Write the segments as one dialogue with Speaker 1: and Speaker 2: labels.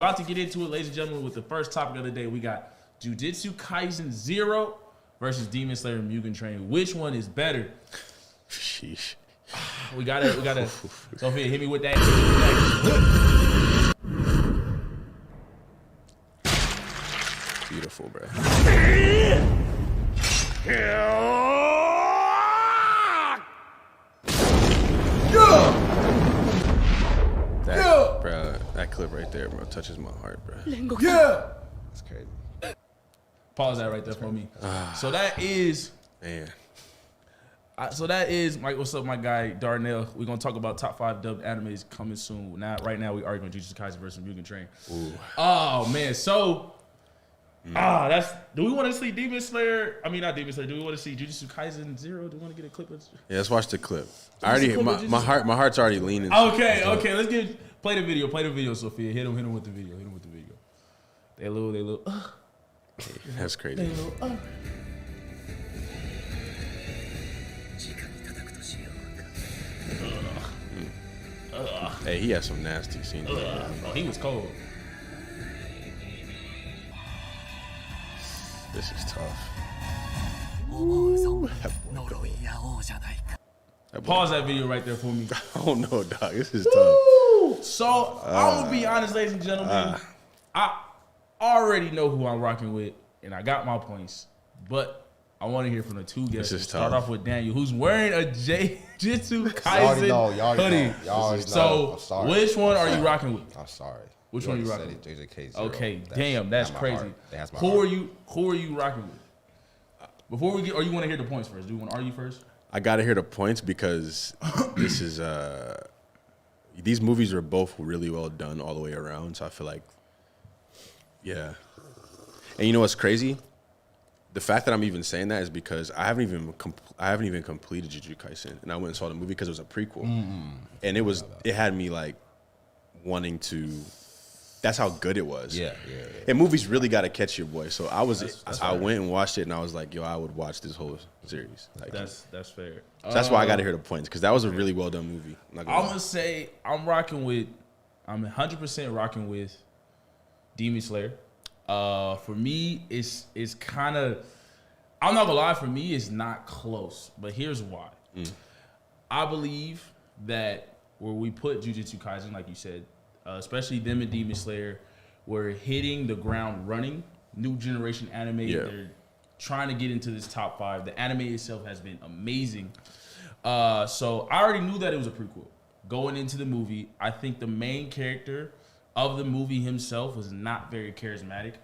Speaker 1: About to get into it, ladies and gentlemen, with the first topic of the day. We got Jujutsu Kaisen 0 versus Demon Slayer Mugen Train. Which one is better?
Speaker 2: Sheesh.
Speaker 1: We gotta. Sophia, hit me with that.
Speaker 2: Beautiful, bro. That clip right there, bro, touches my heart, bro.
Speaker 1: Yeah.
Speaker 3: It's crazy.
Speaker 1: Pause that right there for me. So that is,
Speaker 2: Man.
Speaker 1: Mike. What's up, my guy Darnell? We're gonna talk about top 5 dubbed animes coming soon. Right now we arguing Jujutsu Kaisen versus Mugen Train.
Speaker 2: Ooh.
Speaker 1: Oh man, so do we want to see Demon Slayer? I mean, not Demon Slayer. Do we want to see Jujutsu Kaisen 0? Do we want to get a clip of?
Speaker 2: Yeah, let's watch the clip. My heart's already leaning.
Speaker 1: Okay, let's play the video, Sophia. Hit him with the video. They little.
Speaker 2: That's crazy. Hey, he has some nasty scenes.
Speaker 1: Oh, he was cold.
Speaker 2: This is tough.
Speaker 1: Pause that video right there for me.
Speaker 2: Oh no, dog. This is tough.
Speaker 1: So I'm gonna be honest, ladies and gentlemen. I already know who I'm rocking with, and I got my points. But I want to hear from the two guests.
Speaker 2: This is
Speaker 1: Start
Speaker 2: tough.
Speaker 1: off with Daniel, who's wearing a Jujutsu
Speaker 3: Y'all
Speaker 1: Kaisen hoodie.
Speaker 3: know.
Speaker 1: So which one are you rocking with?
Speaker 3: I'm sorry.
Speaker 1: Which one are you rocking with?
Speaker 3: Jujutsu Kaisen.
Speaker 1: Okay, damn, that's crazy. Who are you rocking with? Before we get, or you want to hear the points first? Do you want to argue first?
Speaker 2: I gotta hear the points because this is these movies are both really well done all the way around. So I feel like, yeah. And you know what's crazy? The fact that I'm even saying that is because I haven't even completed Jujutsu Kaisen, and I went and saw the movie because it was a prequel, and it had me like wanting to. That's how good it was.
Speaker 3: Yeah.
Speaker 2: And movies really got to catch your boy. So I went and watched it, and I was like, yo, I would watch this whole series. Like,
Speaker 1: That's fair.
Speaker 2: so that's why I got to hear the points, because that was a really well done movie.
Speaker 1: I'm gonna say I'm 100% rocking with Demon Slayer. For me, it's kind of, I'm not gonna lie, for me it's not close, but here's why. I believe that where we put Jujutsu Kaisen, like you said, especially them and Demon Slayer, were hitting the ground running. New generation anime, they're trying to get into this top 5. The anime itself has been amazing. So I already knew that it was a prequel. Going into the movie, I think the main character of the movie himself was not very charismatic.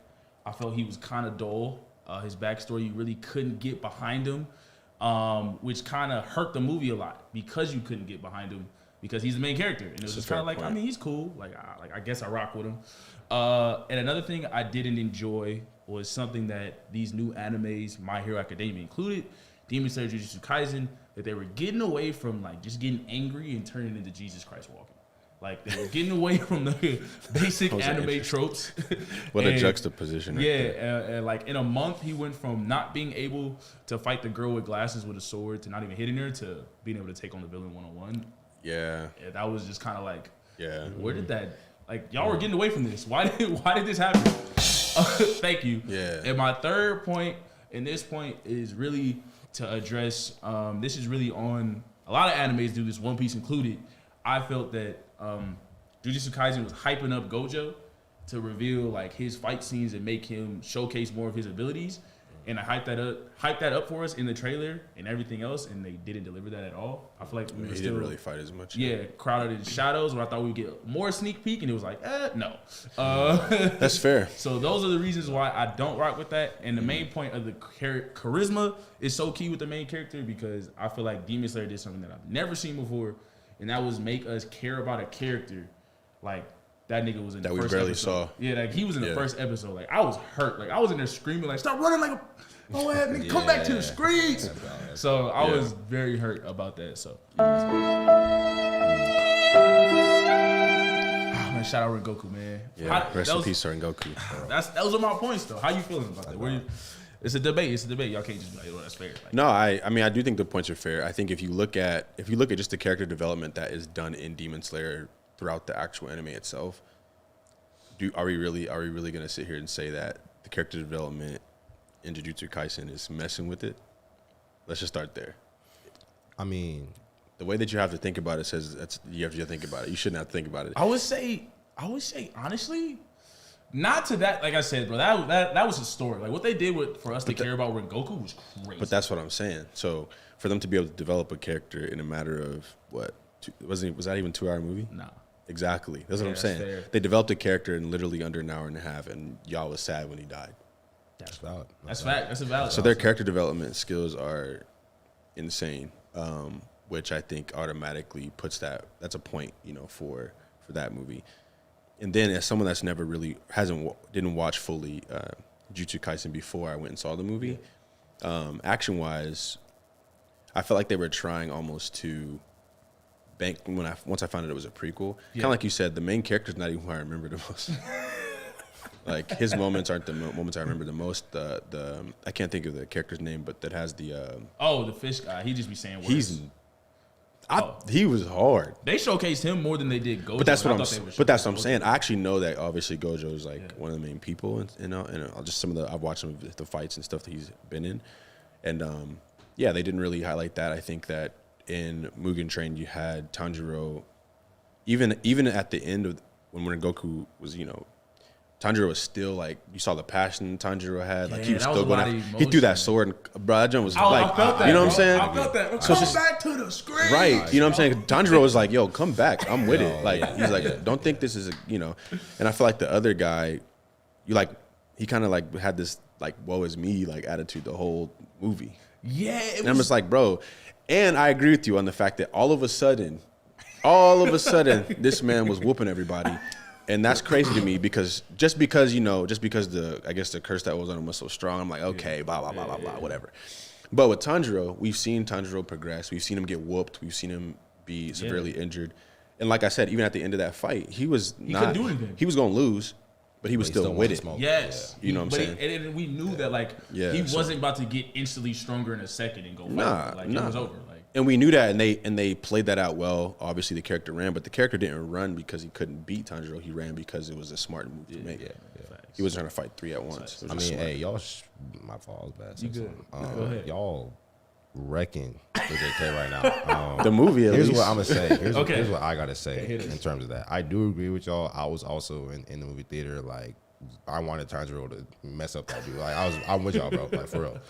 Speaker 1: I felt he was kind of dull. His backstory, you really couldn't get behind him, which kind of hurt the movie a lot because you couldn't get behind him because he's the main character. And it was just kind of like, I mean, he's cool. I guess I rock with him. And another thing I didn't enjoy was something that these new animes, My Hero Academia included, Demon Slayer, Jujutsu Kaisen, that they were getting away from like just getting angry and turning into Jesus Christ walking. Like, they were getting away from the basic anime tropes.
Speaker 2: What a juxtaposition.
Speaker 1: Yeah, and like in a month, he went from not being able to fight the girl with glasses with a sword to not even hitting her to being able to take on the villain one-on-one.
Speaker 2: Yeah.
Speaker 1: That was just kind of like, where did that, like, y'all were getting away from this. Why did this happen? Thank you.
Speaker 2: Yeah.
Speaker 1: And my third point, and this point is really to address, this is really on, a lot of animes do this, One Piece included. I felt that Jujutsu Kaisen was hyping up Gojo to reveal like his fight scenes and make him showcase more of his abilities. And I hyped that up for us in the trailer and everything else, and they didn't deliver that at all. I feel like we were
Speaker 2: he didn't really fight as much.
Speaker 1: Yeah, crowded in shadows where I thought we would get more sneak peek, and it was like, no.
Speaker 2: That's fair.
Speaker 1: So those are the reasons why I don't rock with that. And the main point of the charisma is so key with the main character, because I feel like Demon Slayer did something that I've never seen before, and that was make us care about a character like that nigga was in the first episode. That we barely saw. Yeah, like he was in the first episode. Like I was hurt. Like I was in there screaming like, stop running like a nigga, come back to the streets. So I was very hurt about that. So man, shout out Rengoku, man.
Speaker 2: Yeah, rest in peace, Rengoku.
Speaker 1: Those are my points though. How you feeling about that? It's a debate. Y'all can't just be like, oh, that's fair. Like,
Speaker 2: no, I mean I do think the points are fair. I think if you look at just the character development that is done in Demon Slayer throughout the actual anime itself, are we really gonna sit here and say that the character development in Jujutsu Kaisen is messing with it? Let's just start there.
Speaker 3: I mean,
Speaker 2: the way that you have to think about it says you have to think about it. You shouldn't have to think about it.
Speaker 1: I would say honestly, not to that. Like I said, bro, that was historic. Like what they did for us to care about Rengoku was crazy.
Speaker 2: But that's what I'm saying. So for them to be able to develop a character in a matter of what was that even 2-hour movie?
Speaker 1: Nah.
Speaker 2: Exactly. That's what I'm saying.
Speaker 1: Fair.
Speaker 2: They developed a character in literally under an hour and a half, and y'all was sad when he died.
Speaker 3: that's valid.
Speaker 1: That's fact. That's a valid.
Speaker 2: So their character development skills are insane, which I think automatically puts that's a point, for that movie. And then as someone that's never really didn't watch fully Jujutsu Kaisen before I went and saw the movie, action wise, I felt like they were trying almost to bank once I found out it was a prequel. Kind of like you said, the main character's not even who I remember the most. Like his moments aren't the moments I remember the most. The I can't think of the character's name, but that has the
Speaker 1: the fish guy. He just be saying words.
Speaker 2: He was hard.
Speaker 1: They showcased him more than they did Gojo.
Speaker 2: But that's what I'm saying. I actually know that obviously Gojo is like one of the main people, and just some of I've watched some of the fights and stuff that he's been in, and they didn't really highlight that. I think that in Mugen Train you had Tanjiro, even at the end of when Rengoku was Tanjiro was still like, you saw the passion Tanjiro had. Like he was still going. He threw that sword, and bro, that jump was like,
Speaker 1: I felt that,
Speaker 2: you know what I'm saying?
Speaker 1: I felt that.
Speaker 2: So
Speaker 1: Come back to the screen,
Speaker 2: right? You know what I'm saying? Tanjiro was like, "Yo, come back, I'm with it." Like he's like, "Don't think this is And I feel like the other guy, he kind of like had this like "woe is me" like attitude the whole movie.
Speaker 1: Yeah,
Speaker 2: and I'm just like, bro. And I agree with you on the fact that all of a sudden, this man was whooping everybody. And that's crazy to me because just because the curse that was on him was so strong, I'm like, okay, blah, blah, blah, blah, blah, whatever. But with Tanjiro, we've seen Tanjiro progress. We've seen him get whooped. We've seen him be severely injured. And like I said, even at the end of that fight, he couldn't do anything. He was going to lose, but he was still with it.
Speaker 1: Yes.
Speaker 2: You know what I'm saying?
Speaker 1: And we knew that, he wasn't about to get instantly stronger in a second and go fight. It was over.
Speaker 2: And we knew that, and they played that out well. Obviously, the character ran, but the character didn't run because he couldn't beat Tanjiro. He ran because it was a smart move to make. He wasn't trying to fight 3 at once.
Speaker 3: I mean, hey, y'all, my fault. Bad. You good? Go ahead. Y'all wrecking the JK right now.
Speaker 2: The movie.
Speaker 3: Here's what I'm gonna say. Here's what I gotta say in terms of that. I do agree with y'all. I was also in the movie theater. Like, I wanted Tanjiro to mess up that dude. Like, I'm with y'all, bro. Like, for real.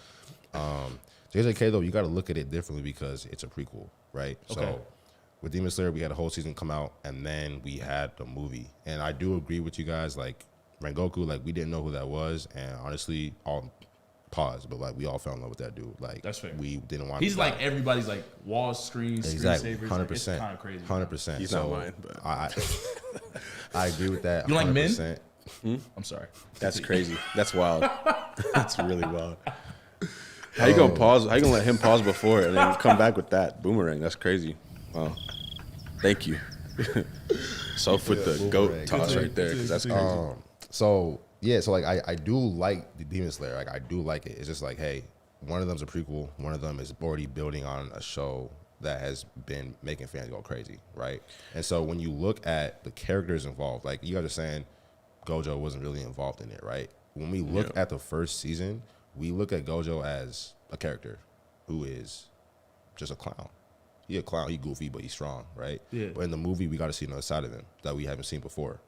Speaker 3: JJK, though, you got to look at it differently because it's a prequel, right? Okay. So with Demon Slayer, we had a whole season come out, and then we had the movie. And I do agree with you guys, like, Rengoku, like, we didn't know who that was, and honestly, but we all fell in love with that dude. Like, that's fair. We didn't want.
Speaker 1: He's like everybody's like wall screens,
Speaker 3: exactly,
Speaker 1: screensavers.
Speaker 3: 100%,
Speaker 1: it's kind of crazy.
Speaker 3: 100%.
Speaker 2: He's not mine, but
Speaker 3: I agree with that.
Speaker 1: You
Speaker 3: 100%.
Speaker 1: like men? I'm sorry.
Speaker 2: That's crazy. That's wild. That's really wild. How you gonna pause? How you gonna let him pause before and then come back with that boomerang? That's crazy. Wow. Thank you. So with the goat toss right there, because that's crazy.
Speaker 3: So like I do like the Demon Slayer. Like I do like it. It's just like, hey, one of them's a prequel. One of them is already building on a show that has been making fans go crazy, right? And so when you look at the characters involved, like you guys are saying, Gojo wasn't really involved in it, right? When we look at the first season, we look at Gojo as a character who is just a clown. He a clown, he goofy, but he's strong, right? Yeah. But in the movie, we got to see another side of him that we haven't seen before.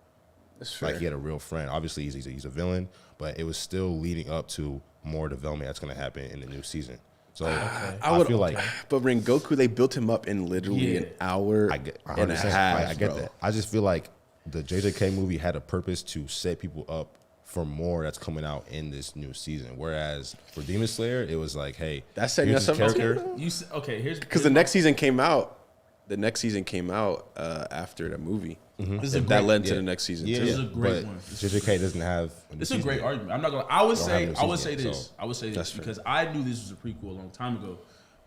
Speaker 2: That's fair.
Speaker 3: Like he had a real friend. Obviously, he's a villain, but it was still leading up to more development that's going to happen in the new season. So I feel like,
Speaker 2: but Rengoku, they built him up in literally an hour and a half.
Speaker 3: I get that. I just feel like the JJK movie had a purpose to set people up for more that's coming out in this new season. Whereas for Demon Slayer, it was like, hey,
Speaker 2: that's setting us up.
Speaker 3: Character.
Speaker 1: Here's
Speaker 2: because the next season came out. The next season came out after the movie. Mm-hmm. That led to the next season.
Speaker 1: Yeah,
Speaker 2: too.
Speaker 1: This is a great one.
Speaker 3: JJK doesn't have.
Speaker 1: It's a great argument. I'm not gonna. I would say this because I knew this was a prequel a long time ago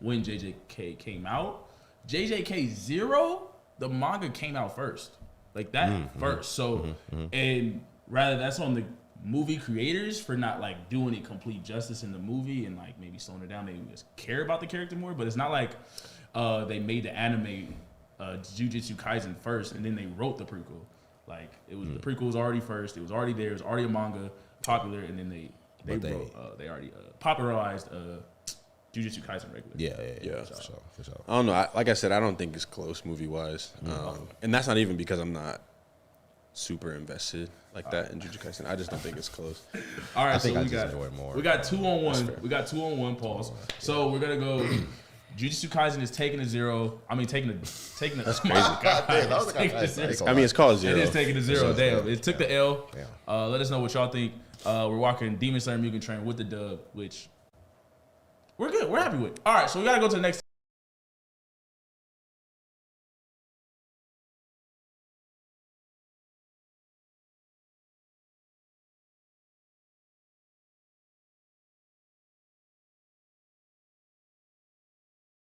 Speaker 1: when JJK came out. JJK 0, the manga came out first, like that first. So and rather that's on the movie creators for not like doing it complete justice in the movie and like maybe slowing it down, maybe just care about the character more. But it's not like they made the anime Jujutsu Kaisen first and then they wrote the prequel. Like it was the prequel was already first. It was already there. It was already a manga, popular, and then they already popularized Jujutsu Kaisen regularly.
Speaker 2: Yeah.
Speaker 3: For sure.
Speaker 2: I don't know. Like I said, I don't think it's close movie wise, and that's not even because I'm not super invested like that in Jujutsu Kaisen. I just don't think it's close.
Speaker 1: All right,
Speaker 3: I think
Speaker 1: so
Speaker 3: I
Speaker 1: we
Speaker 3: just
Speaker 1: got
Speaker 3: enjoy it more.
Speaker 1: We got 2-on-1. We got 2-on-1 pause. So we're gonna go. Jujutsu Kaisen is taking a 0. I mean, taking a. That's crazy.
Speaker 2: I mean, it's called 0.
Speaker 1: It is taking a 0. Damn, it took the L.
Speaker 3: Yeah.
Speaker 1: Let us know what y'all think. We're walking Demon Slayer Mugen Train with the dub, which we're good. We're happy with. All right, so we gotta go to the next.